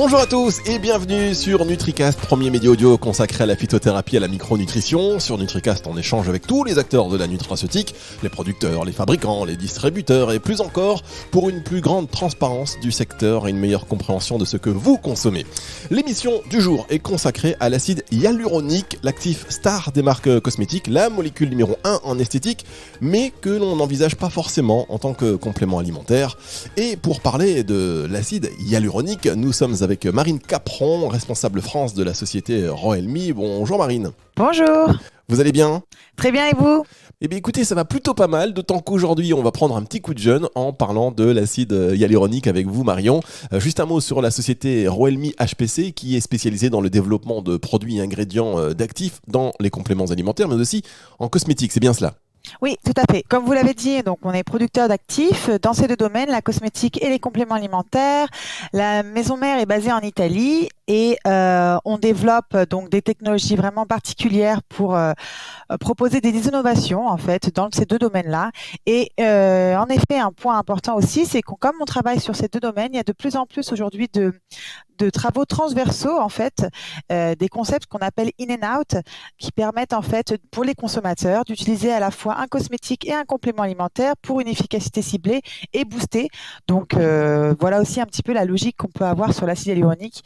Bonjour à tous et bienvenue sur NutriCast, premier média audio consacré à la phytothérapie et à la micronutrition. Sur NutriCast, on échange avec tous les acteurs de la nutraceutique, les producteurs, les fabricants, les distributeurs et plus encore pour une plus grande transparence du secteur et une meilleure compréhension de ce que vous consommez. L'émission du jour est consacrée à l'acide hyaluronique, l'actif star des marques cosmétiques, la molécule numéro 1 en esthétique, mais que l'on n'envisage pas forcément en tant que complément alimentaire. Et pour parler de l'acide hyaluronique, nous sommes avec Marine Capron, responsable France de la société Roelmi. Bonjour Marine. Bonjour. Vous allez bien ? Très bien, et vous ? Eh bien écoutez, ça va plutôt pas mal, d'autant qu'aujourd'hui on va prendre un petit coup de jeune en parlant de l'acide hyaluronique avec vous Marion. Juste un mot sur la société Roelmi HPC qui est spécialisée dans le développement de produits et ingrédients d'actifs dans les compléments alimentaires mais aussi en cosmétique, c'est bien cela ? Oui, tout à fait. Comme vous l'avez dit, donc on est producteur d'actifs dans ces deux domaines, la cosmétique et les compléments alimentaires. La maison mère est basée en Italie et on développe donc des technologies vraiment particulières pour proposer des innovations en fait dans ces deux domaines-là. Et en effet, un point important aussi, c'est que comme on travaille sur ces deux domaines, il y a de plus en plus aujourd'hui de travaux transversaux en fait, des concepts qu'on appelle in and out, qui permettent en fait pour les consommateurs d'utiliser à la fois un cosmétique et un complément alimentaire pour une efficacité ciblée et boostée. Donc voilà aussi un petit peu la logique qu'on peut avoir sur l'acide hyaluronique,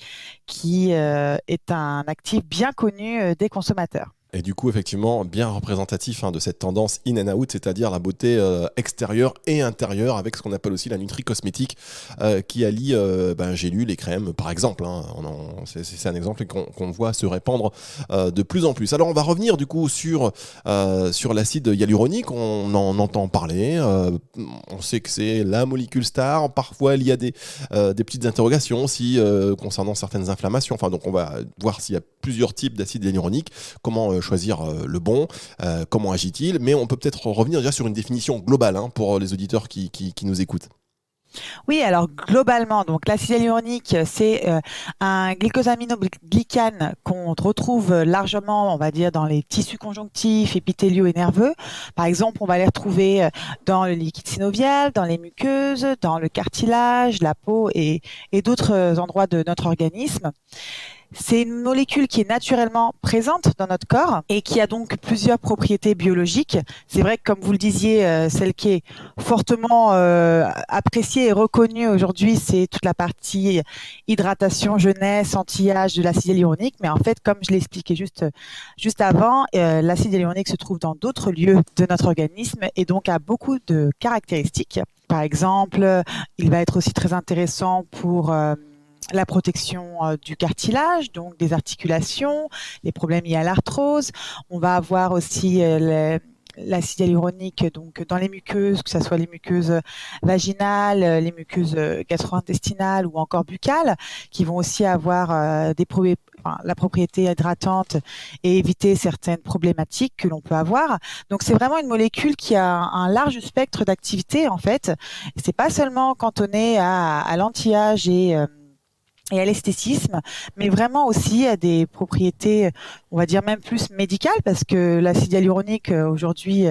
qui est un actif bien connu des consommateurs. Et du coup, effectivement, bien représentatif de cette tendance in and out, c'est-à-dire la beauté extérieure et intérieure, avec ce qu'on appelle aussi la nutri-cosmétique, qui allie gélules et crèmes, par exemple. C'est un exemple qu'on voit se répandre de plus en plus. Alors, on va revenir du coup sur l'acide hyaluronique. On en entend parler. On sait que c'est la molécule star. Parfois, il y a des petites interrogations aussi concernant certaines inflammations. Enfin, donc, on va voir s'il y a plusieurs types d'acide hyaluronique. Comment choisir le bon, comment agit-il, mais on peut peut-être revenir déjà sur une définition globale pour les auditeurs qui nous écoutent. Oui, alors globalement, donc l'acide hyaluronique, c'est un glycosaminoglycane qu'on retrouve largement, on va dire, dans les tissus conjonctifs, épithéliaux et nerveux. Par exemple, on va les retrouver dans le liquide synovial, dans les muqueuses, dans le cartilage, la peau et d'autres endroits de notre organisme. C'est une molécule qui est naturellement présente dans notre corps et qui a donc plusieurs propriétés biologiques. C'est vrai que, comme vous le disiez, celle qui est fortement appréciée et reconnue aujourd'hui, c'est toute la partie hydratation, jeunesse, anti-âge de l'acide hyaluronique. Mais en fait, comme je l'ai expliqué juste avant, l'acide hyaluronique se trouve dans d'autres lieux de notre organisme et donc a beaucoup de caractéristiques. Par exemple, il va être aussi très intéressant pour la protection du cartilage, donc des articulations, les problèmes liés à l'arthrose. On va avoir aussi l'acide hyaluronique donc dans les muqueuses, que ce soit les muqueuses vaginales, les muqueuses gastro-intestinales ou encore buccales, qui vont aussi avoir la propriété hydratante et éviter certaines problématiques que l'on peut avoir. Donc c'est vraiment une molécule qui a un large spectre d'activité en fait. C'est pas seulement cantonné à l'anti-âge et à l'esthétisme, mais vraiment aussi à des propriétés, on va dire même plus médicales, parce que l'acide hyaluronique aujourd'hui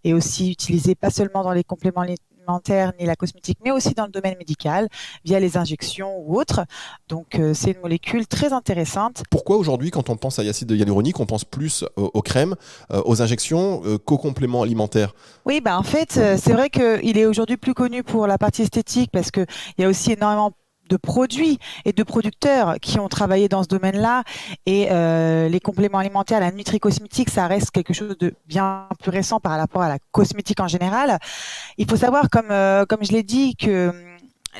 est aussi utilisé pas seulement dans les compléments alimentaires ni la cosmétique, mais aussi dans le domaine médical, via les injections ou autres. Donc c'est une molécule très intéressante. Pourquoi aujourd'hui, quand on pense à l'acide hyaluronique, on pense plus aux crèmes, aux injections qu'aux compléments alimentaires ? Oui, en fait, c'est vrai qu'il est aujourd'hui plus connu pour la partie esthétique, parce qu'il y a aussi énormément de produits et de producteurs qui ont travaillé dans ce domaine-là, et les compléments alimentaires, la nutri-cosmétique, ça reste quelque chose de bien plus récent par rapport à la cosmétique en général. Il faut savoir, comme je l'ai dit, que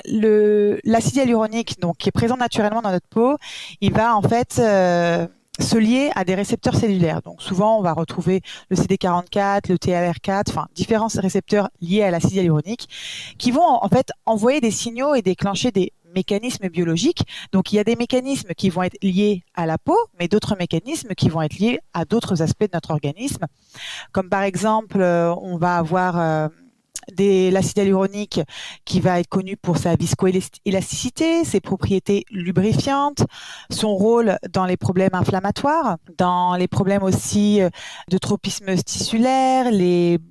l'acide hyaluronique, donc qui est présent naturellement dans notre peau, il va en fait se lier à des récepteurs cellulaires. Donc souvent, on va retrouver le CD44, le TLR4, enfin différents récepteurs liés à l'acide hyaluronique qui vont en fait envoyer des signaux et déclencher des mécanismes biologiques. Donc il y a des mécanismes qui vont être liés à la peau, mais d'autres mécanismes qui vont être liés à d'autres aspects de notre organisme. Comme par exemple, on va avoir l'acide hyaluronique qui va être connu pour sa viscoélasticité, ses propriétés lubrifiantes, son rôle dans les problèmes inflammatoires, dans les problèmes aussi de tropisme tissulaire,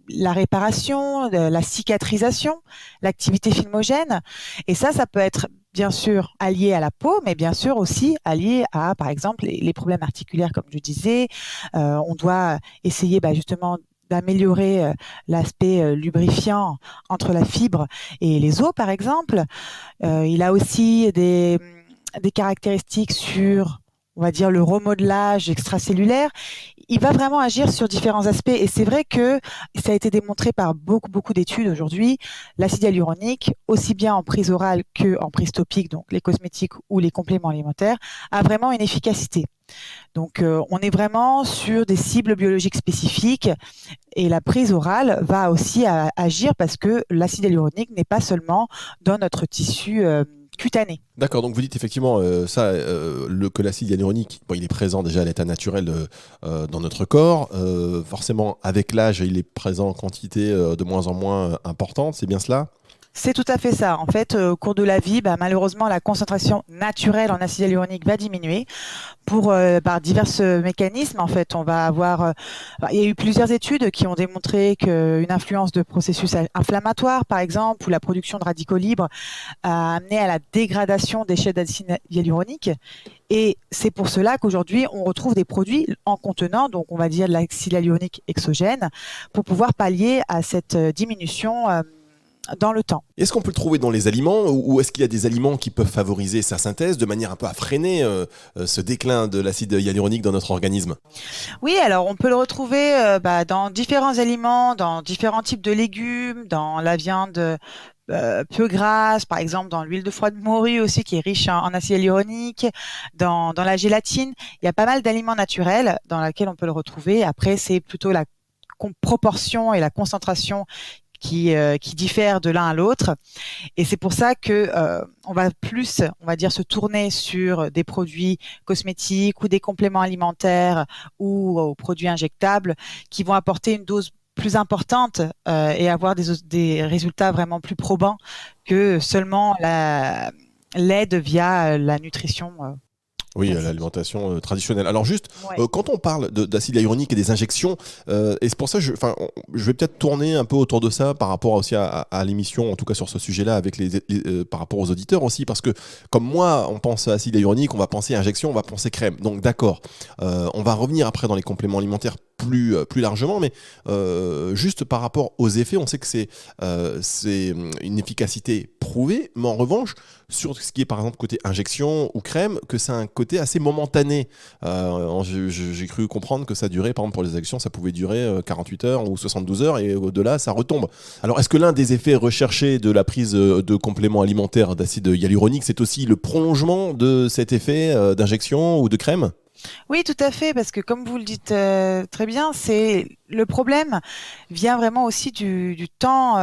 la réparation, la cicatrisation, l'activité filmogène. Et ça peut être bien sûr allié à la peau, mais bien sûr aussi allié à, par exemple, les problèmes articulaires, comme je disais. On doit essayer justement d'améliorer l'aspect lubrifiant entre la fibre et les os, par exemple. Il a aussi des caractéristiques sur, on va dire, le remodelage extracellulaire. Il va vraiment agir sur différents aspects. Et c'est vrai que ça a été démontré par beaucoup, beaucoup d'études aujourd'hui. L'acide hyaluronique, aussi bien en prise orale qu'en prise topique, donc les cosmétiques ou les compléments alimentaires, a vraiment une efficacité. Donc, on est vraiment sur des cibles biologiques spécifiques et la prise orale va aussi agir parce que l'acide hyaluronique n'est pas seulement dans notre tissu cutané. D'accord, donc vous dites effectivement que l'acide hyaluronique, bon, il est présent déjà à l'état naturel dans notre corps. Forcément, avec l'âge, il est présent en quantité de moins en moins importante, c'est bien cela? C'est tout à fait ça. En fait, au cours de la vie, malheureusement, la concentration naturelle en acide hyaluronique va diminuer par divers mécanismes. En fait, on va avoir, il y a eu plusieurs études qui ont démontré qu'une influence de processus inflammatoires, par exemple, ou la production de radicaux libres, a amené à la dégradation des chaînes d'acide hyaluronique. Et c'est pour cela qu'aujourd'hui, on retrouve des produits en contenant, donc on va dire de l'acide hyaluronique exogène, pour pouvoir pallier à cette diminution dans le temps. Est-ce qu'on peut le trouver dans les aliments ou est-ce qu'il y a des aliments qui peuvent favoriser sa synthèse de manière un peu à freiner ce déclin de l'acide hyaluronique dans notre organisme? Oui, alors on peut le retrouver dans différents aliments, dans différents types de légumes, dans la viande peu grasse, par exemple dans l'huile de foie de morue aussi qui est riche en acide hyaluronique, dans la gélatine. Il y a pas mal d'aliments naturels dans lesquels on peut le retrouver. Après, c'est plutôt la proportion et la concentration qui diffèrent de l'un à l'autre. Et c'est pour ça que on va plus, on va dire, se tourner sur des produits cosmétiques ou des compléments alimentaires ou produits injectables qui vont apporter une dose plus importante et avoir des résultats vraiment plus probants que seulement l'aide via la nutrition. Oui, Classique. l'alimentation traditionnelle. Alors juste, Ouais. quand on parle d'acide hyaluronique et des injections, et c'est pour ça que je vais peut-être tourner un peu autour de ça par rapport aussi à l'émission, en tout cas sur ce sujet-là, avec par rapport aux auditeurs aussi, parce que comme moi, on pense à acide hyaluronique, on va penser injection, on va penser crème. Donc d'accord, on va revenir après dans les compléments alimentaires plus largement, mais juste par rapport aux effets, on sait que c'est une efficacité prouvée, mais en revanche, sur ce qui est par exemple côté injection ou crème, que c'est un côté assez momentané. J'ai cru comprendre que ça durait, par exemple pour les injections, ça pouvait durer 48 heures ou 72 heures et au-delà, ça retombe. Alors est-ce que l'un des effets recherchés de la prise de compléments alimentaires d'acide hyaluronique, c'est aussi le prolongement de cet effet d'injection ou de crème? Oui, tout à fait, parce que comme vous le dites très bien, c'est le problème vient vraiment aussi du temps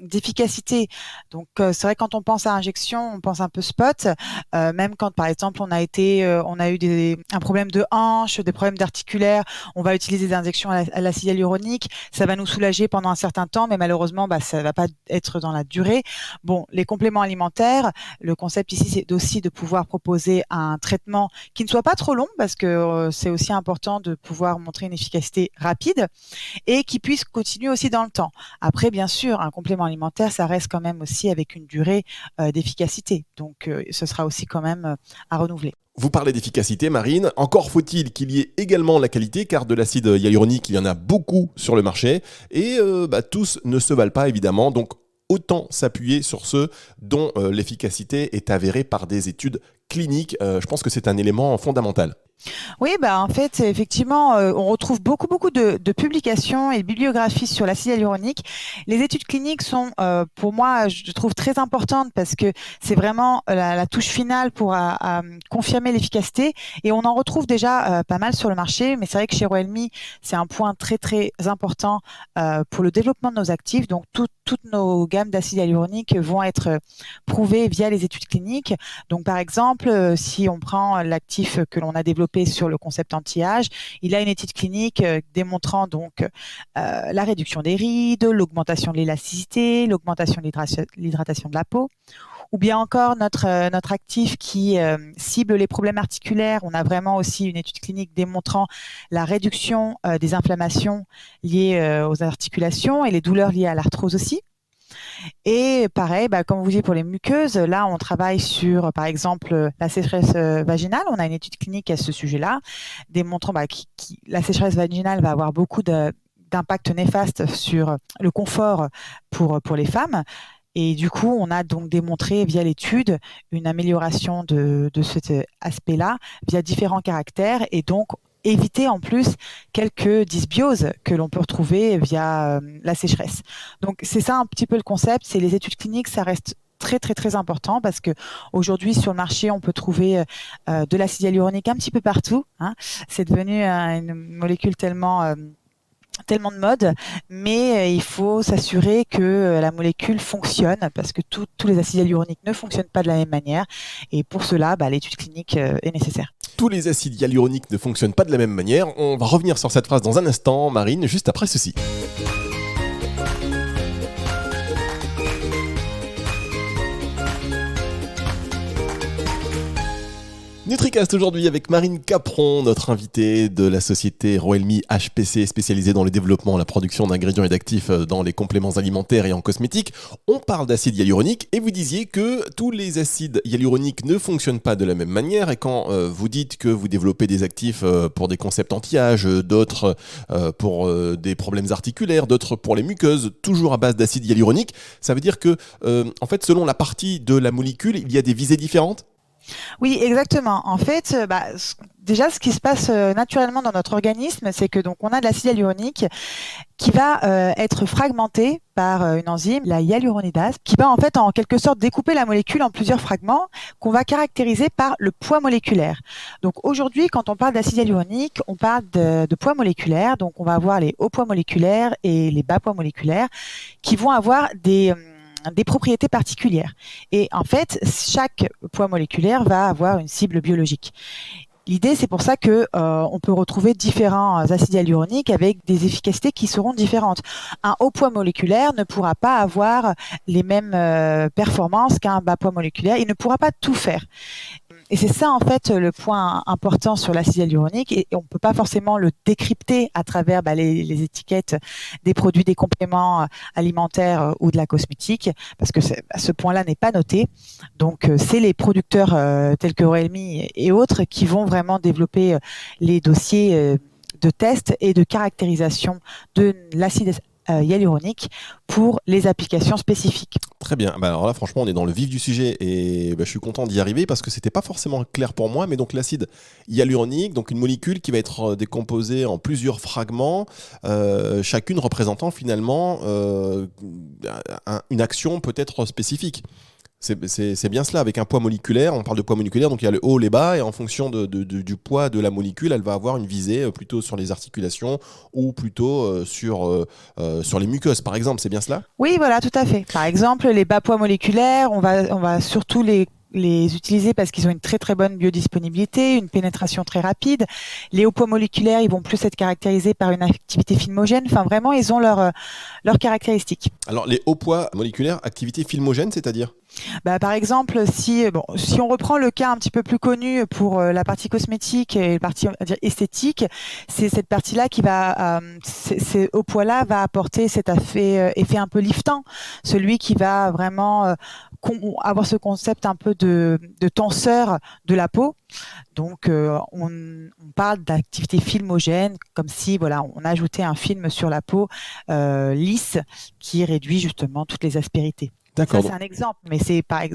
d'efficacité. Donc c'est vrai quand on pense à injection, on pense un peu spot. Même quand par exemple on a eu un problème de hanche, des problèmes d'articulaire, on va utiliser des injections à l'acide hyaluronique. Ça va nous soulager pendant un certain temps, mais malheureusement, ça va pas être dans la durée. Bon, les compléments alimentaires, le concept ici, c'est aussi de pouvoir proposer un traitement qui ne soit pas trop long, parce que c'est aussi important de pouvoir montrer une efficacité rapide et qui puisse continuer aussi dans le temps. Après, bien sûr, un complément alimentaire, ça reste quand même aussi avec une durée d'efficacité. Donc, ce sera aussi quand même à renouveler. Vous parlez d'efficacité, Marine. Encore faut-il qu'il y ait également la qualité, car de l'acide hyaluronique, il y en a beaucoup sur le marché. Et tous ne se valent pas, évidemment. Donc, autant s'appuyer sur ceux dont l'efficacité est avérée par des études cliniques. Je pense que c'est un élément fondamental. Oui, en fait, effectivement, on retrouve beaucoup de publications et de bibliographies sur l'acide hyaluronique. Les études cliniques sont, pour moi, je trouve très importantes parce que c'est vraiment la touche finale pour confirmer l'efficacité. Et on en retrouve déjà pas mal sur le marché, mais c'est vrai que chez Roelmi, c'est un point très très important pour le développement de nos actifs. Donc toutes nos gammes d'acide hyaluronique vont être prouvées via les études cliniques. Donc par exemple, si on prend l'actif que l'on a développé sur le concept anti-âge, il a une étude clinique démontrant donc la réduction des rides, l'augmentation de l'élasticité, l'augmentation de l'hydratation de la peau, ou bien encore notre actif qui cible les problèmes articulaires. On a vraiment aussi une étude clinique démontrant la réduction des inflammations liées aux articulations et les douleurs liées à l'arthrose aussi. Et pareil, comme vous disiez pour les muqueuses, là on travaille sur, par exemple, la sécheresse vaginale. On a une étude clinique à ce sujet-là, démontrant la sécheresse vaginale va avoir beaucoup d'impact néfaste sur le confort pour les femmes. Et du coup, on a donc démontré via l'étude une amélioration de cet aspect-là via différents caractères et donc éviter en plus quelques dysbioses que l'on peut retrouver via la sécheresse. Donc c'est ça un petit peu le concept, c'est les études cliniques, ça reste très très très important parce que aujourd'hui sur le marché on peut trouver de l'acide hyaluronique un petit peu partout, hein. C'est devenu une molécule tellement de mode, mais il faut s'assurer que la molécule fonctionne parce que tous les acides hyaluroniques ne fonctionnent pas de la même manière et pour cela, l'étude clinique est nécessaire. Tous les acides hyaluroniques ne fonctionnent pas de la même manière. On va revenir sur cette phrase dans un instant, Marine, juste après ceci. NutriCast aujourd'hui avec Marine Capron, notre invitée de la société Roelmi HPC spécialisée dans le développement, la production d'ingrédients et d'actifs dans les compléments alimentaires et en cosmétique. On parle d'acide hyaluronique et vous disiez que tous les acides hyaluroniques ne fonctionnent pas de la même manière et quand vous dites que vous développez des actifs pour des concepts anti-âge, d'autres pour des problèmes articulaires, d'autres pour les muqueuses, toujours à base d'acide hyaluronique, ça veut dire que en fait selon la partie de la molécule, il y a des visées différentes ? Oui, exactement. En fait, déjà, ce qui se passe naturellement dans notre organisme, c'est que donc on a de l'acide hyaluronique qui va être fragmenté par une enzyme, la hyaluronidase, qui va en fait en quelque sorte découper la molécule en plusieurs fragments qu'on va caractériser par le poids moléculaire. Donc aujourd'hui, quand on parle d'acide hyaluronique, on parle de poids moléculaire. Donc on va avoir les hauts poids moléculaires et les bas poids moléculaires qui vont avoir des propriétés particulières. Et en fait, chaque poids moléculaire va avoir une cible biologique. L'idée, c'est pour ça que on peut retrouver différents acides hyaluroniques avec des efficacités qui seront différentes. Un haut poids moléculaire ne pourra pas avoir les mêmes performances qu'un bas poids moléculaire. Il ne pourra pas tout faire. Et c'est ça, en fait, le point important sur l'acide hyaluronique. Et on ne peut pas forcément le décrypter à travers les étiquettes des produits, des compléments alimentaires ou de la cosmétique, parce que ce point-là n'est pas noté. Donc, c'est les producteurs tels que Roelmi et autres qui vont vraiment développer les dossiers de tests et de caractérisation de l'acide hyaluronique pour les applications spécifiques. Très bien. Alors là, franchement, on est dans le vif du sujet et je suis content d'y arriver parce que c'était pas forcément clair pour moi. Mais donc l'acide hyaluronique, donc une molécule qui va être décomposée en plusieurs fragments, chacune représentant finalement une action peut-être spécifique. C'est bien cela, avec un poids moléculaire, on parle de poids moléculaire, donc il y a le haut, les bas, et en fonction du poids de la molécule, elle va avoir une visée plutôt sur les articulations ou plutôt sur les muqueuses, par exemple, c'est bien cela ? Oui, voilà, tout à fait. Par exemple, les bas poids moléculaires, on va surtout les utiliser parce qu'ils ont une très très bonne biodisponibilité, une pénétration très rapide. Les hauts poids moléculaires, ils vont plus être caractérisés par une activité filmogène. Enfin, vraiment, ils ont leurs caractéristiques. Alors, les hauts poids moléculaires, activité filmogène, c'est-à-dire ? Par exemple, si on reprend le cas un petit peu plus connu pour la partie cosmétique et la partie, on va dire, esthétique, c'est cette partie-là qui va, ces hauts poids-là va apporter cet effet un peu liftant, celui qui va vraiment avoir ce concept un peu de tenseur de la peau. Donc, on parle d'activité filmogène, comme si on ajoutait un film sur la peau lisse qui réduit justement toutes les aspérités. D'accord. Ça, c'est un exemple, mais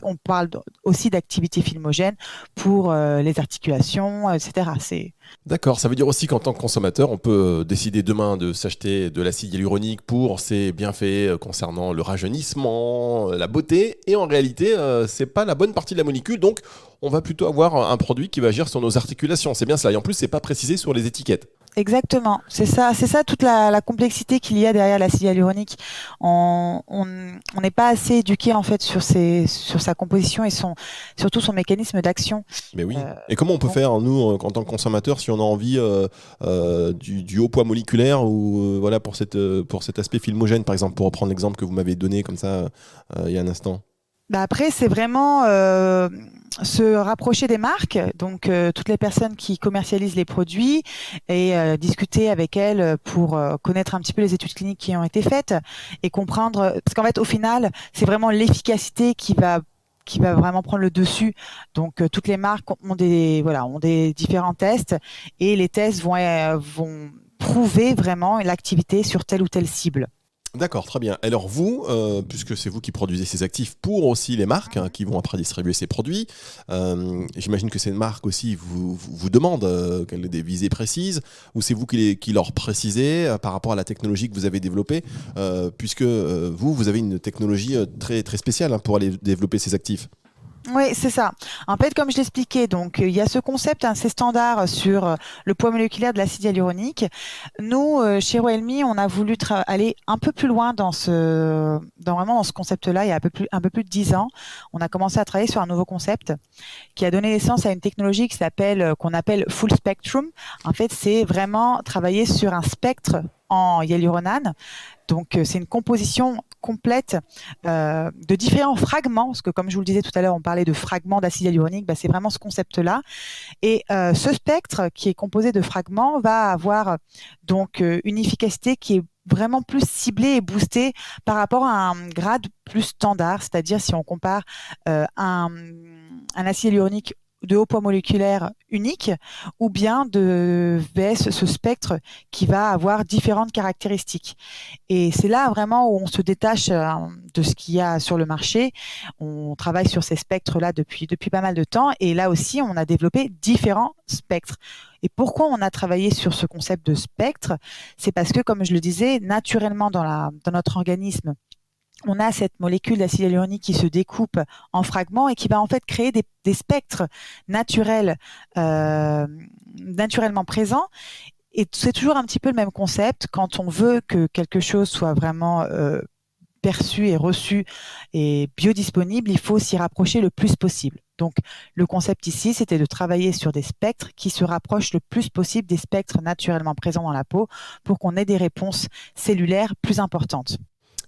on parle aussi d'activité filmogène pour les articulations, etc. D'accord, ça veut dire aussi qu'en tant que consommateur, on peut décider demain de s'acheter de l'acide hyaluronique pour ses bienfaits concernant le rajeunissement, la beauté, et en réalité, c'est pas la bonne partie de la molécule, donc on va plutôt avoir un produit qui va agir sur nos articulations. C'est bien cela, et en plus, c'est pas précisé sur les étiquettes. Exactement, c'est ça toute la complexité qu'il y a derrière l'acide hyaluronique. On n'est pas assez éduqué en fait sur sa composition et surtout son mécanisme d'action. Mais oui. Et comment on peut faire nous en tant que consommateur si on a envie du haut poids moléculaire ou pour cet aspect filmogène par exemple, pour reprendre l'exemple que vous m'avez donné comme ça il y a un instant. Après, c'est vraiment se rapprocher des marques, donc toutes les personnes qui commercialisent les produits, et discuter avec elles pour connaître un petit peu les études cliniques qui ont été faites et comprendre, parce qu'en fait, au final, c'est vraiment l'efficacité qui va vraiment prendre le dessus. Donc, toutes les marques ont des différents tests, et les tests vont prouver vraiment l'activité sur telle ou telle cible. D'accord, très bien. Alors vous, puisque c'est vous qui produisez ces actifs pour aussi les marques qui vont après distribuer ces produits, j'imagine que ces marques aussi vous demandent quelles des visées précises, ou c'est vous qui leur précisez par rapport à la technologie que vous avez développée, puisque vous avez une technologie très, très spéciale pour aller développer ces actifs. Oui, c'est ça. En fait, comme je l'expliquais, donc il y a ce concept assez standard sur le poids moléculaire de l'acide hyaluronique. Nous, chez Royalmi, on a voulu aller un peu plus loin dans ce concept-là. Il y a un peu plus de 10 ans, on a commencé à travailler sur un nouveau concept qui a donné naissance à une technologie qu'on appelle full spectrum. En fait, c'est vraiment travailler sur un spectre en hyaluronane. Donc, c'est une composition complète de différents fragments, parce que comme je vous le disais tout à l'heure, on parlait de fragments d'acide hyaluronique, c'est vraiment ce concept-là. Et ce spectre qui est composé de fragments va avoir donc une efficacité qui est vraiment plus ciblée et boostée par rapport à un grade plus standard, c'est-à-dire si on compare un acide hyaluronique de haut poids moléculaire unique, ou bien de VS, ce spectre qui va avoir différentes caractéristiques. Et c'est là vraiment où on se détache de ce qu'il y a sur le marché. On travaille sur ces spectres-là depuis pas mal de temps, et là aussi, on a développé différents spectres. Et pourquoi on a travaillé sur ce concept de spectre? C'est parce que, comme je le disais, naturellement dans notre organisme, on a cette molécule d'acide hyaluronique qui se découpe en fragments et qui va en fait créer des spectres naturels, naturellement présents. Et c'est toujours un petit peu le même concept. Quand on veut que quelque chose soit vraiment perçu et reçu et biodisponible, il faut s'y rapprocher le plus possible. Donc, le concept ici, c'était de travailler sur des spectres qui se rapprochent le plus possible des spectres naturellement présents dans la peau pour qu'on ait des réponses cellulaires plus importantes.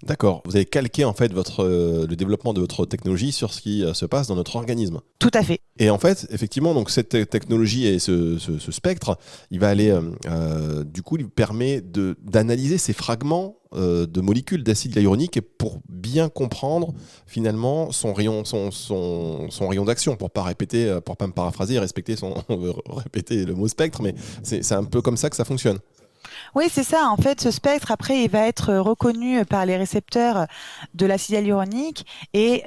D'accord, vous avez calqué en fait le développement de votre technologie sur ce qui se passe dans notre organisme. Tout à fait. Et en fait, effectivement, donc cette technologie et ce spectre, il va aller, du coup, il permet d'analyser ces fragments de molécules d'acide hyaluronique pour bien comprendre finalement son rayon d'action, pour pas me paraphraser, répéter le mot spectre, mais c'est un peu comme ça que ça fonctionne. Oui, c'est ça. En fait, ce spectre, après, il va être reconnu par les récepteurs de l'acide hyaluronique, et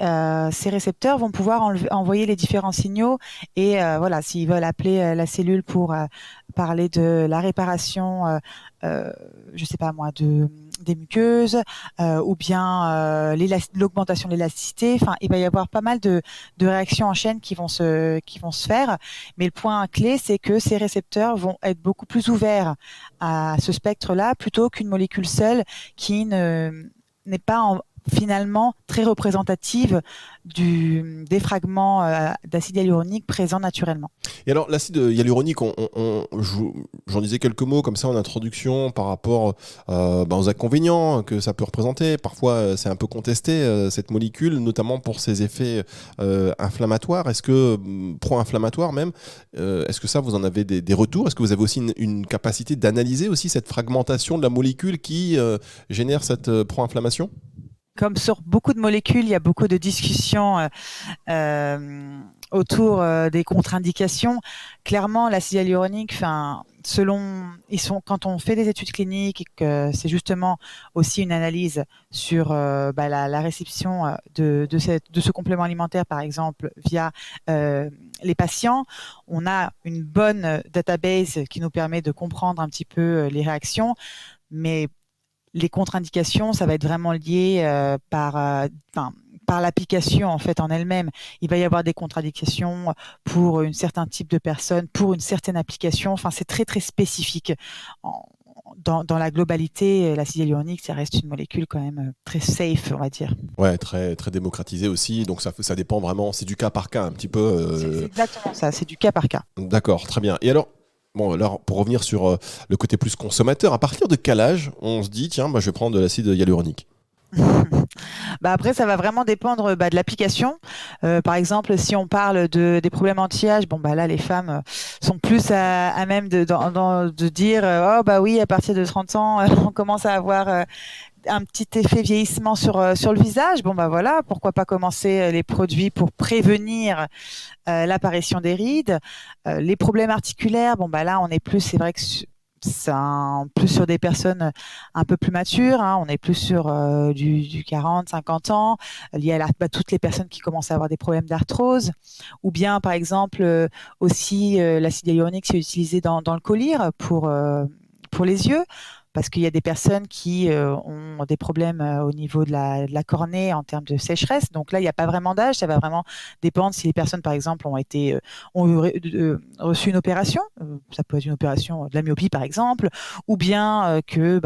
ces récepteurs vont pouvoir envoyer les différents signaux. Et voilà, s'ils veulent appeler la cellule pour parler de la réparation, je sais pas moi, des muqueuses, ou bien l'augmentation de l'élasticité. Enfin, il va y avoir pas mal de réactions en chaîne qui vont se faire. Mais le point clé, c'est que ces récepteurs vont être beaucoup plus ouverts à ce spectre-là plutôt qu'une molécule seule qui n'est pas finalement très représentative des fragments d'acide hyaluronique présents naturellement. Et alors, l'acide hyaluronique, j'en disais quelques mots comme ça en introduction par rapport aux inconvénients que ça peut représenter. Parfois, c'est un peu contesté, cette molécule, notamment pour ses effets inflammatoires. Est-ce que, pro-inflammatoires même, est-ce que ça, vous en avez des retours? Est-ce que vous avez aussi une capacité d'analyser aussi cette fragmentation de la molécule qui génère cette pro-inflammation? Comme sur beaucoup de molécules, il y a beaucoup de discussions autour des contre-indications. Clairement, l'acide hyaluronique, quand on fait des études cliniques et que c'est justement aussi une analyse sur la réception de ce complément alimentaire, par exemple, via les patients, on a une bonne database qui nous permet de comprendre un petit peu les réactions, mais les contre-indications, ça va être vraiment lié par l'application en fait en elle-même. Il va y avoir des contre-indications pour un certain type de personnes, pour une certaine application. Enfin, c'est très très spécifique. Dans la globalité, l'acide hyaluronique, ça reste une molécule quand même très safe, on va dire. Ouais, très, très démocratisé aussi. Donc ça dépend vraiment, c'est du cas par cas un petit peu. C'est exactement ça, c'est du cas par cas. D'accord, très bien. Et alors, bon, alors, pour revenir sur le côté plus consommateur, à partir de quel âge on se dit, tiens, je vais prendre de l'acide hyaluronique? Après, ça va vraiment dépendre de l'application. Par exemple, si on parle des problèmes anti-âge, bon bah là les femmes sont plus à même de dire oh bah oui, à partir de 30 ans on commence à avoir un petit effet vieillissement sur le visage. Bon bah voilà, pourquoi pas commencer les produits pour prévenir l'apparition des rides. Les problèmes articulaires, bon bah là on est plus, c'est vrai que plus sur des personnes un peu plus matures, hein, on est plus sur du 40, 50 ans, lié à toutes les personnes qui commencent à avoir des problèmes d'arthrose, ou bien par exemple aussi l'acide hyaluronique c'est utilisé dans le collyre pour les yeux, parce qu'il y a des personnes qui ont des problèmes au niveau de la cornée en termes de sécheresse. Donc là, il n'y a pas vraiment d'âge, ça va vraiment dépendre si les personnes, par exemple, ont reçu une opération, ça peut être une opération de la myopie, par exemple, ou bien que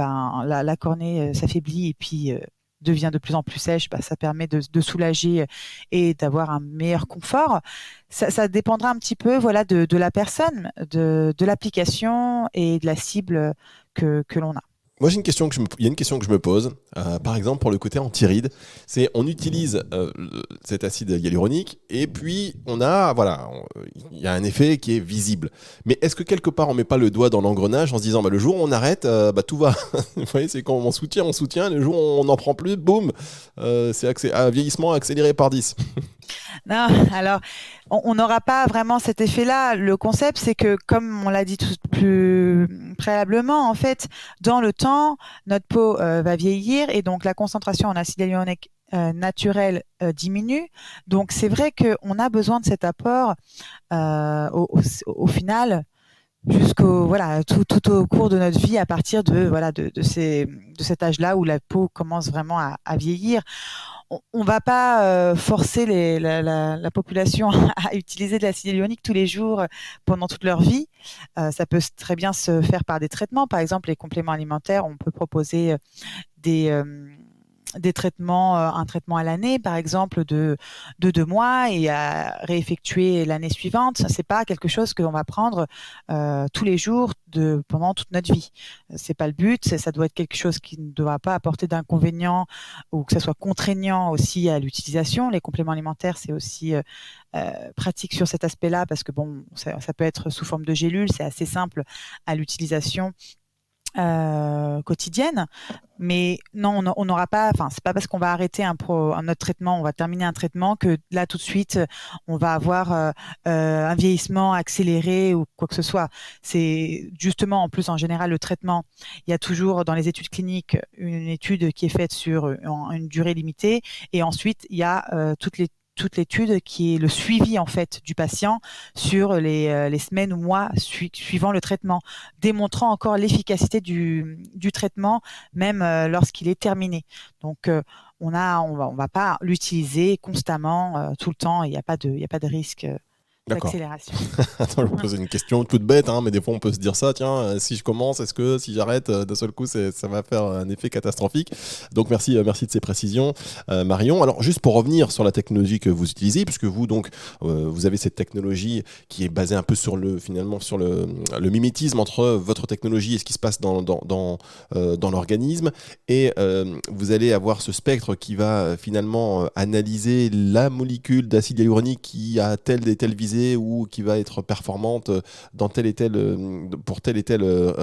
la cornée s'affaiblit et puis devient de plus en plus sèche, ça permet de soulager et d'avoir un meilleur confort. Ça dépendra un petit peu voilà, de la personne, de l'application et de la cible que l'on a. Moi, il y a une question que je me pose. Par exemple, pour le côté anti-rides, c'est on utilise cet acide hyaluronique et puis il y a un effet qui est visible. Mais est-ce que quelque part on met pas le doigt dans l'engrenage en se disant le jour où on arrête, tout va. Vous voyez, c'est quand on soutient. Le jour où on n'en prend plus, boum, c'est un vieillissement accéléré par 10. Non, alors on n'aura pas vraiment cet effet-là. Le concept, c'est que, comme on l'a dit tout plus préalablement, en fait, dans le temps, notre peau va vieillir et donc la concentration en acide hyaluronique naturel diminue. Donc c'est vrai qu'on a besoin de cet apport au final tout au cours de notre vie à partir de cet âge-là où la peau commence vraiment à vieillir. On ne va pas forcer la population à utiliser de l'acide hyaluronique tous les jours pendant toute leur vie. Ça peut très bien se faire par des traitements. Par exemple, les compléments alimentaires, on peut proposer des, euh, des traitements, un traitement à l'année, par exemple, de 2 mois et à réeffectuer l'année suivante. C'est pas quelque chose que l'on va prendre tous les jours pendant toute notre vie. C'est pas le but. Ça doit être quelque chose qui ne doit pas apporter d'inconvénients ou que ça soit contraignant aussi à l'utilisation. Les compléments alimentaires, c'est aussi pratique sur cet aspect-là parce que bon, ça peut être sous forme de gélules, c'est assez simple à l'utilisation quotidienne, mais non, on n'aura pas, enfin, c'est pas parce qu'on va arrêter un autre traitement, on va terminer un traitement que là tout de suite on va avoir un vieillissement accéléré ou quoi que ce soit. C'est justement, en plus, en général, le traitement, il y a toujours dans les études cliniques une étude qui est faite sur une durée limitée et ensuite il y a toute l'étude qui est le suivi en fait du patient sur les semaines ou mois suivant le traitement, démontrant encore l'efficacité du traitement même lorsqu'il est terminé. Donc on va pas l'utiliser constamment tout le temps. Il y a pas de risque D'accord. d'accélération. Attends, je vais vous poser une question toute bête, hein, mais des fois on peut se dire ça, tiens, si je commence, est-ce que si j'arrête, d'un seul coup, ça va faire un effet catastrophique. Donc merci de ces précisions, Marion. Alors juste pour revenir sur la technologie que vous utilisez, puisque vous donc vous avez cette technologie qui est basée un peu finalement sur le mimétisme entre votre technologie et ce qui se passe dans l'organisme, et vous allez avoir ce spectre qui va finalement analyser la molécule d'acide hyaluronique qui a telle et telle visée ou qui va être performante dans pour telle et telle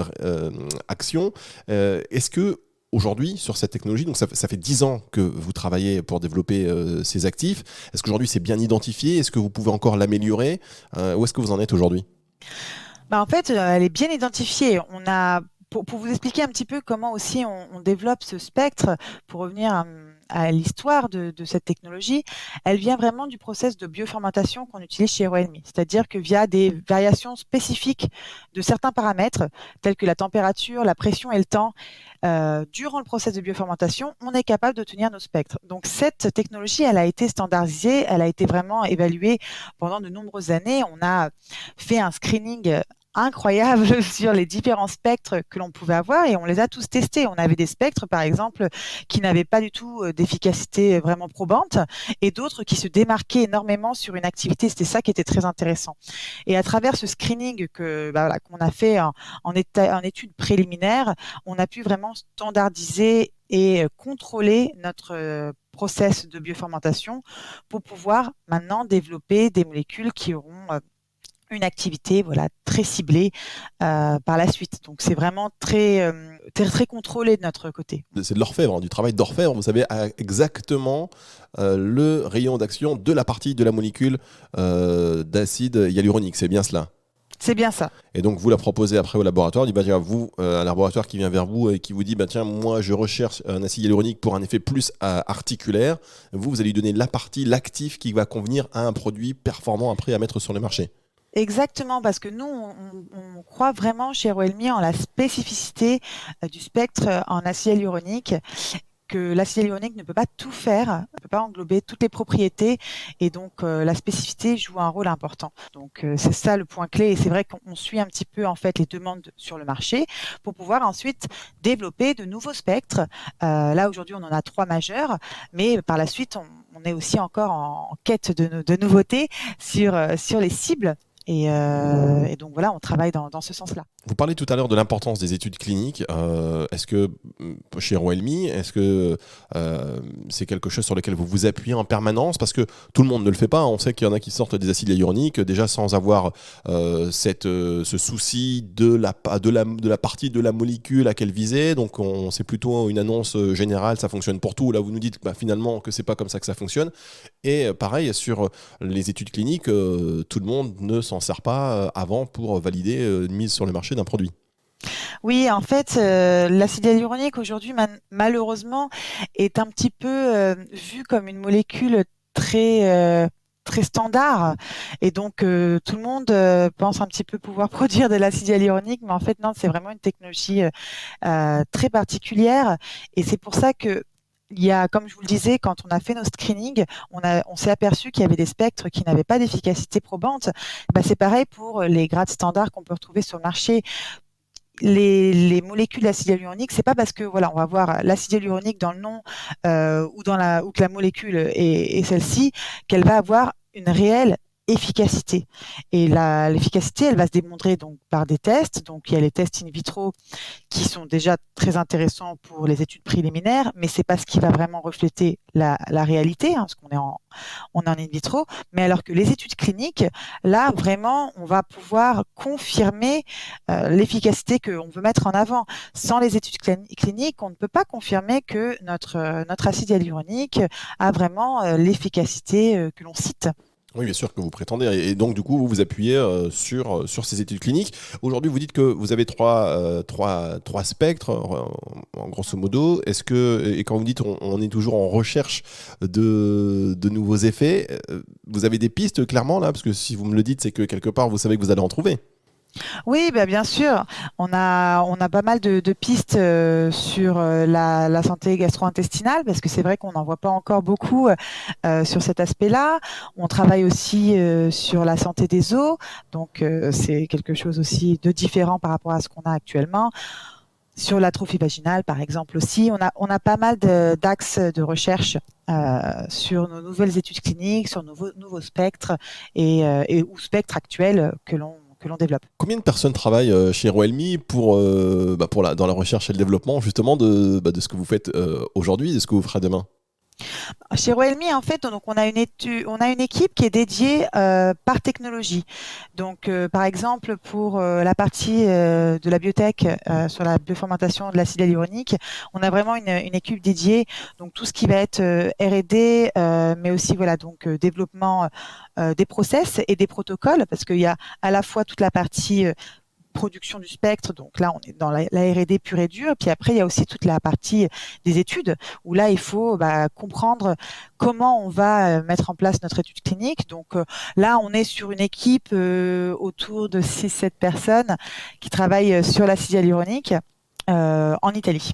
action. Est-ce que aujourd'hui, sur cette technologie, donc ça fait 10 ans que vous travaillez pour développer ces actifs, est-ce qu'aujourd'hui c'est bien identifié? Est-ce que vous pouvez encore l'améliorer? Où est-ce que vous en êtes aujourd'hui? En fait, elle est bien identifiée. Pour vous expliquer un petit peu comment aussi on développe ce spectre, pour revenir à l'histoire de cette technologie, elle vient vraiment du process de biofermentation qu'on utilise chez Hero&Me. C'est-à-dire que via des variations spécifiques de certains paramètres, tels que la température, la pression et le temps, durant le process de biofermentation, on est capable d'obtenir nos spectres. Donc cette technologie, elle a été standardisée, elle a été vraiment évaluée pendant de nombreuses années. On a fait un screening incroyable sur les différents spectres que l'on pouvait avoir et on les a tous testés. On avait des spectres, par exemple, qui n'avaient pas du tout d'efficacité vraiment probante et d'autres qui se démarquaient énormément sur une activité. C'était ça qui était très intéressant. Et à travers ce screening qu'on a fait en études préliminaires, on a pu vraiment standardiser et contrôler notre process de biofermentation pour pouvoir maintenant développer des molécules qui auront une activité voilà, très ciblée par la suite. Donc c'est vraiment très contrôlé de notre côté. C'est de l'orfèvre, du travail d'orfèvre. Vous savez exactement le rayon d'action de la partie de la molécule d'acide hyaluronique. C'est bien cela. C'est bien ça. Et donc vous la proposez après au laboratoire. Dit, bah, tiens, vous, un laboratoire qui vient vers vous et qui vous dit bah, tiens, moi je recherche un acide hyaluronique pour un effet plus articulaire. Vous allez lui donner la partie, l'actif qui va convenir à un produit performant après à mettre sur le marché. Exactement, parce que nous, on croit vraiment chez Roelmi en la spécificité du spectre en acide hyaluronique, que l'acide hyaluronique ne peut pas tout faire, ne peut pas englober toutes les propriétés, et donc la spécificité joue un rôle important. Donc c'est ça le point clé, et c'est vrai qu'on suit un petit peu en fait les demandes sur le marché pour pouvoir ensuite développer de nouveaux spectres. Là aujourd'hui, on en a 3 majeurs, mais par la suite, on est aussi encore en quête de nouveautés sur les cibles. Et donc voilà, on travaille dans ce sens-là. Vous parlez tout à l'heure de l'importance des études cliniques. Est-ce que chez Roelmi, est-ce que c'est quelque chose sur lequel vous vous appuyez en permanence? Parce que tout le monde ne le fait pas. On sait qu'il y en a qui sortent des acides hyaluroniques déjà sans avoir ce souci de la partie de la molécule à quelle viser. Donc c'est plutôt une annonce générale, ça fonctionne pour tout. Là, vous nous dites finalement que c'est pas comme ça que ça fonctionne. Et pareil, sur les études cliniques, tout le monde ne s'en sert pas avant pour valider une mise sur le marché d'un produit. Oui, en fait, l'acide hyaluronique aujourd'hui, malheureusement, est un petit peu vu comme une molécule très standard. Et donc, tout le monde pense un petit peu pouvoir produire de l'acide hyaluronique, mais en fait, non, c'est vraiment une technologie très particulière. Et c'est pour ça que il y a, comme je vous le disais, quand on a fait nos screenings, on s'est aperçu qu'il y avait des spectres qui n'avaient pas d'efficacité probante. Bah, c'est pareil pour les grades standards qu'on peut retrouver sur le marché. Les molécules d'acide hyaluronique, c'est pas parce que voilà, on va voir l'acide hyaluronique dans le nom ou que la molécule est celle-ci qu'elle va avoir une réelle efficacité. Et l'efficacité, elle va se démontrer donc par des tests. Donc il y a les tests in vitro qui sont déjà très intéressants pour les études préliminaires, mais c'est pas ce qui va vraiment refléter la réalité, hein, parce qu'on est en in vitro. Mais alors que les études cliniques, là vraiment, on va pouvoir confirmer l'efficacité qu'on veut mettre en avant. Sans les études cliniques, on ne peut pas confirmer que notre acide hyaluronique a vraiment l'efficacité que l'on cite. Oui, bien sûr que vous prétendez. Et donc, du coup, vous vous appuyez sur ces études cliniques. Aujourd'hui, vous dites que vous avez trois spectres, en grosso modo. Et quand vous dites on est toujours en recherche de nouveaux effets, vous avez des pistes clairement là? Parce que si vous me le dites, c'est que quelque part, vous savez que vous allez en trouver. Oui, bah, bien sûr. On a pas mal de pistes sur la santé gastro-intestinale, parce que c'est vrai qu'on n'en voit pas encore beaucoup sur cet aspect-là. On travaille aussi sur la santé des os, donc c'est quelque chose aussi de différent par rapport à ce qu'on a actuellement. Sur l'atrophie vaginale, par exemple aussi, on a pas mal d'axes de recherche sur nos nouvelles études cliniques, sur nos nouveaux spectres ou spectres actuels que l'on développe. Combien de personnes travaillent chez Roelmi dans la recherche et le développement justement de ce que vous faites aujourd'hui et de ce que vous ferez demain? Chez Roelmi, en fait, donc on a une équipe qui est dédiée par technologie. Donc, par exemple, pour la partie de la biotech sur la biofermentation de l'acide hyaluronique, on a vraiment une équipe dédiée. Donc, tout ce qui va être R&D, mais aussi voilà donc développement des process et des protocoles, parce qu'il y a à la fois toute la partie production du spectre, donc là on est dans la R&D pure et dure, puis après il y a aussi toute la partie des études, où là il faut comprendre comment on va mettre en place notre étude clinique. Donc là on est sur une équipe autour de 6-7 personnes qui travaillent sur l'acide hyaluronique en Italie.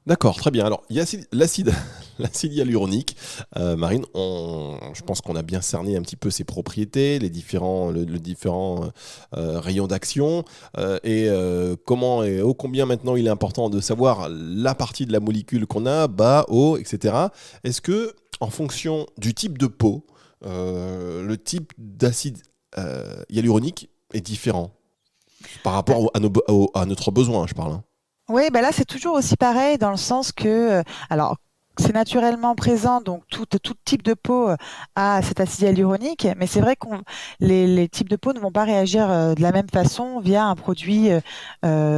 D'accord, très bien. Alors, il y a l'acide hyaluronique. Marine, je pense qu'on a bien cerné un petit peu ses propriétés, les différents rayons d'action, comment et ô combien maintenant il est important de savoir la partie de la molécule qu'on a, bas, haut, etc. Est-ce que, en fonction du type de peau, le type d'acide hyaluronique est différent par rapport à notre besoin, je parle, hein. Oui, ben là c'est toujours aussi pareil dans le sens que alors c'est naturellement présent, donc tout type de peau a cet acide hyaluronique, mais c'est vrai que les types de peau ne vont pas réagir de la même façon via un produit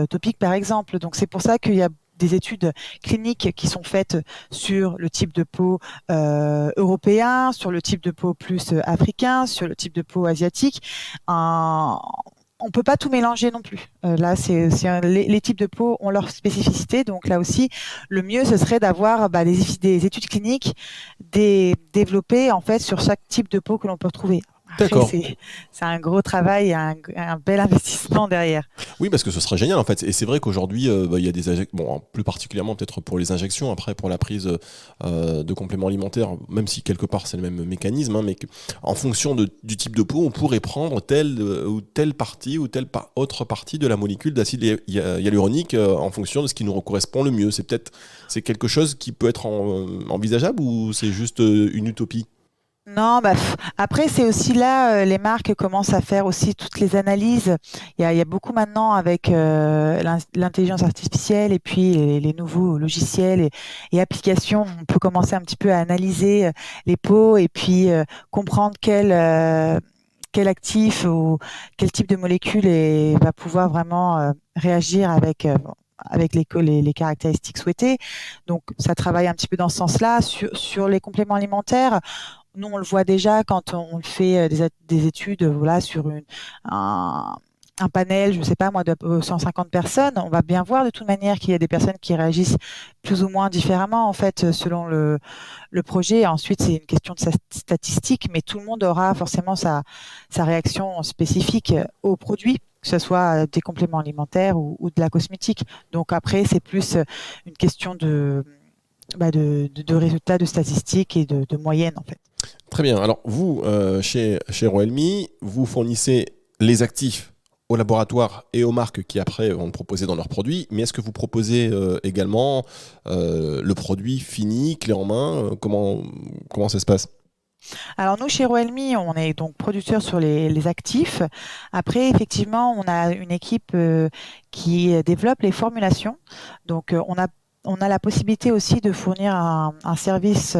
topique, par exemple. Donc c'est pour ça qu'il y a des études cliniques qui sont faites sur le type de peau européen, sur le type de peau plus africain, sur le type de peau asiatique. On ne peut pas tout mélanger non plus. Là, les types de peau ont leur spécificité. Donc là aussi, le mieux, ce serait d'avoir des études cliniques développées en fait sur chaque type de peau que l'on peut retrouver. Après, D'accord. c'est un gros travail et un bel investissement derrière. Oui, parce que ce serait génial en fait. Et c'est vrai qu'aujourd'hui, il y a des injections, bon, plus particulièrement peut-être pour les injections, après pour la prise de compléments alimentaires, même si quelque part c'est le même mécanisme, hein, mais en fonction du type de peau, on pourrait prendre telle ou telle partie ou autre partie de la molécule d'acide hyaluronique en fonction de ce qui nous correspond le mieux. C'est quelque chose qui peut être envisageable ou c'est juste une utopie? Non, après, c'est aussi là, les marques commencent à faire aussi toutes les analyses. Il y a beaucoup maintenant avec l'intelligence artificielle et puis les nouveaux logiciels et applications. On peut commencer un petit peu à analyser les peaux et puis comprendre quel actif ou quel type de molécule va pouvoir vraiment réagir avec les caractéristiques souhaitées. Donc, ça travaille un petit peu dans ce sens-là. Sur les compléments alimentaires, nous, on le voit déjà quand on fait des études voilà, sur un, un panel, je ne sais pas moi, de 150 personnes. On va bien voir de toute manière qu'il y a des personnes qui réagissent plus ou moins différemment en fait selon le projet. Ensuite, c'est une question de statistique, mais tout le monde aura forcément sa réaction spécifique au produit, que ce soit des compléments alimentaires ou de la cosmétique. Donc après, c'est plus une question de résultats, de statistiques et de moyenne en fait. Très bien. Alors vous, chez Roelmi, vous fournissez les actifs aux laboratoires et aux marques qui après vont le proposer dans leurs produits, mais est-ce que vous proposez également le produit fini, clé en main comment ça se passe? Alors nous, chez Roelmi, on est donc producteur sur les actifs. Après, effectivement, on a une équipe qui développe les formulations. Donc on a la possibilité aussi de fournir un service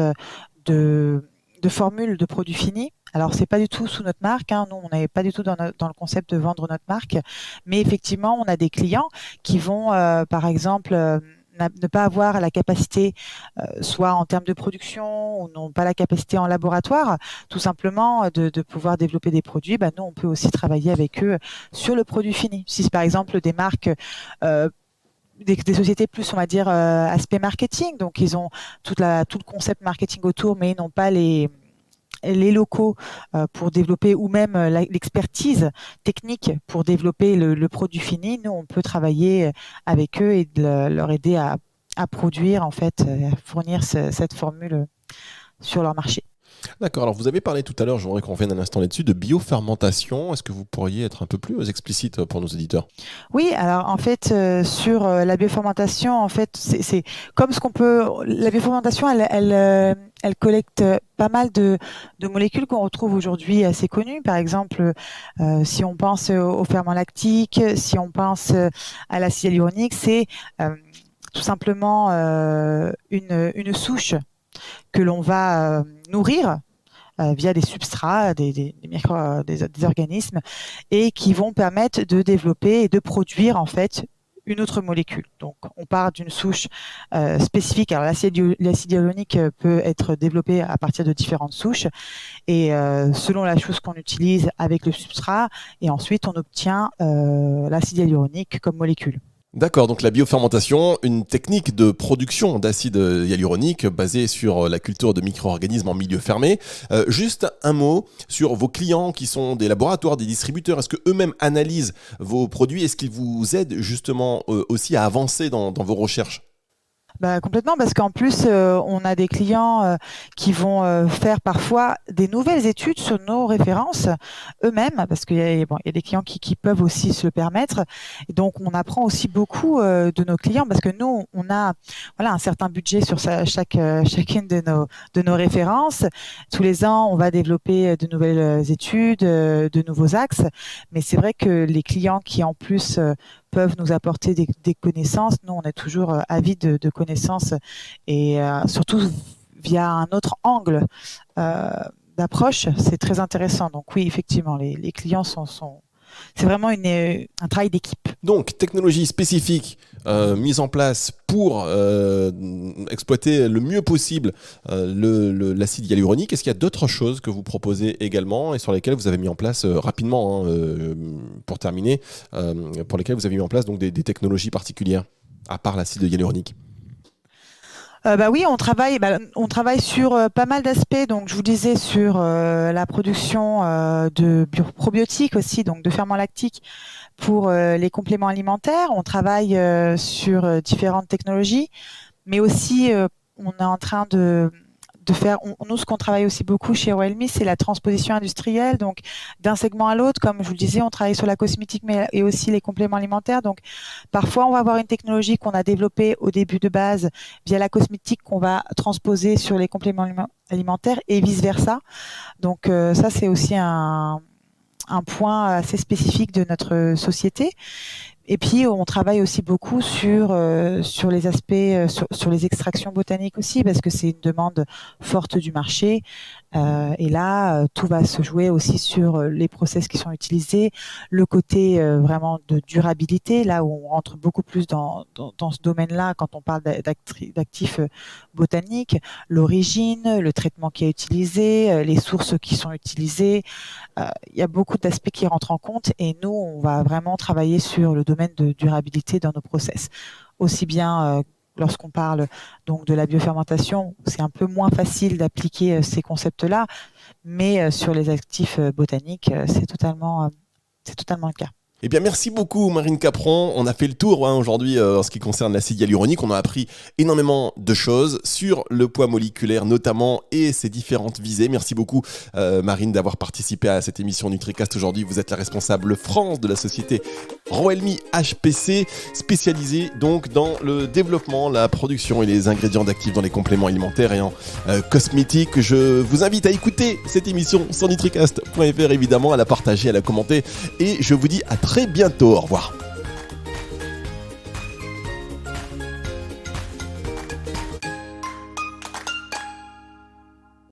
de formules de produits finis. Alors, c'est pas du tout sous notre marque, hein. Nous, on n'est pas du tout dans le concept de vendre notre marque. Mais effectivement, on a des clients qui vont, par exemple, ne pas avoir la capacité, soit en termes de production ou n'ont pas la capacité en laboratoire, tout simplement de pouvoir développer des produits. Nous, on peut aussi travailler avec eux sur le produit fini. Si c'est par exemple des marques euh, des sociétés plus, on va dire, aspect marketing. Donc, ils ont tout le concept marketing autour, mais ils n'ont pas les locaux pour développer ou même l'expertise technique pour développer le produit fini. Nous, on peut travailler avec eux et leur aider à produire, en fait, à fournir cette formule sur leur marché. D'accord. Alors vous avez parlé tout à l'heure, je voudrais qu'on revienne un instant là-dessus, de biofermentation. Est-ce que vous pourriez être un peu plus explicite pour nos éditeurs? Oui, alors en fait, sur la biofermentation, en fait, c'est comme ce qu'on peut. La biofermentation, elle collecte pas mal de molécules qu'on retrouve aujourd'hui assez connues. Par exemple, si on pense au ferment lactique, si on pense à l'acide hyaluronique, c'est tout simplement une souche que l'on va nourrir via des substrats, des organismes, et qui vont permettre de développer et de produire en fait une autre molécule. Donc, on part d'une souche spécifique. Alors, l'acide hyaluronique peut être développé à partir de différentes souches, et selon la chose qu'on utilise avec le substrat, et ensuite on obtient l'acide hyaluronique comme molécule. D'accord, donc la biofermentation, une technique de production d'acide hyaluronique basée sur la culture de micro-organismes en milieu fermé. Juste un mot sur vos clients qui sont des laboratoires, des distributeurs. Est-ce que eux-mêmes analysent vos produits? Est-ce qu'ils vous aident justement aussi à avancer dans vos recherches? Complètement, parce qu'en plus, on a des clients qui vont faire parfois des nouvelles études sur nos références eux-mêmes, parce qu'il y a des clients qui peuvent aussi se le permettre. Et donc, on apprend aussi beaucoup de nos clients, parce que nous, on a voilà, un certain budget sur chacune de nos références. Tous les ans, on va développer de nouvelles études, de nouveaux axes. Mais c'est vrai que les clients qui, en plus, peuvent nous apporter des connaissances. Nous, on est toujours avides de connaissances et surtout via un autre angle d'approche, c'est très intéressant. Donc oui, effectivement, les clients c'est vraiment un travail d'équipe. Donc, technologie spécifique mise en place pour exploiter le mieux possible l'acide hyaluronique. Est-ce qu'il y a d'autres choses que vous proposez également et sur lesquelles vous avez mis en place rapidement, pour terminer, pour lesquelles vous avez mis en place donc, des technologies particulières, à part l'acide hyaluronique? Oui, on travaille sur pas mal d'aspects. Donc, je vous disais sur la production de probiotiques aussi, donc de ferments lactiques pour les compléments alimentaires. On travaille sur différentes technologies, mais aussi on est en train de faire. Nous, ce qu'on travaille aussi beaucoup chez Royalmi, c'est la transposition industrielle. Donc, d'un segment à l'autre, comme je vous le disais, on travaille sur la cosmétique, mais et aussi les compléments alimentaires. Donc, parfois, on va avoir une technologie qu'on a développée au début de base via la cosmétique qu'on va transposer sur les compléments alimentaires et vice versa. Donc, ça, c'est aussi un point assez spécifique de notre société. Et puis, on travaille aussi beaucoup sur les aspects, sur les extractions botaniques aussi, parce que c'est une demande forte du marché. Et là, tout va se jouer aussi sur les process qui sont utilisés, le côté vraiment de durabilité, là où on rentre beaucoup plus dans ce domaine-là quand on parle d'actifs botaniques, l'origine, le traitement qui est utilisé, les sources qui sont utilisées. Il y a beaucoup d'aspects qui rentrent en compte et nous, on va vraiment travailler sur le domaine de durabilité dans nos process. Aussi bien lorsqu'on parle donc de la biofermentation, c'est un peu moins facile d'appliquer ces concepts-là, mais sur les actifs botaniques, c'est totalement le cas. Eh bien, merci beaucoup Marine Capron. On a fait le tour aujourd'hui en ce qui concerne l'acide hyaluronique. On a appris énormément de choses sur le poids moléculaire notamment et ses différentes visées. Merci beaucoup Marine d'avoir participé à cette émission NutriCast aujourd'hui. Vous êtes la responsable France de la société Royalmi HPC, spécialisée donc dans le développement, la production et les ingrédients d'actifs dans les compléments alimentaires et en cosmétiques. Je vous invite à écouter cette émission sur nutricast.fr évidemment, à la partager, à la commenter et je vous dis à très bientôt. Au revoir.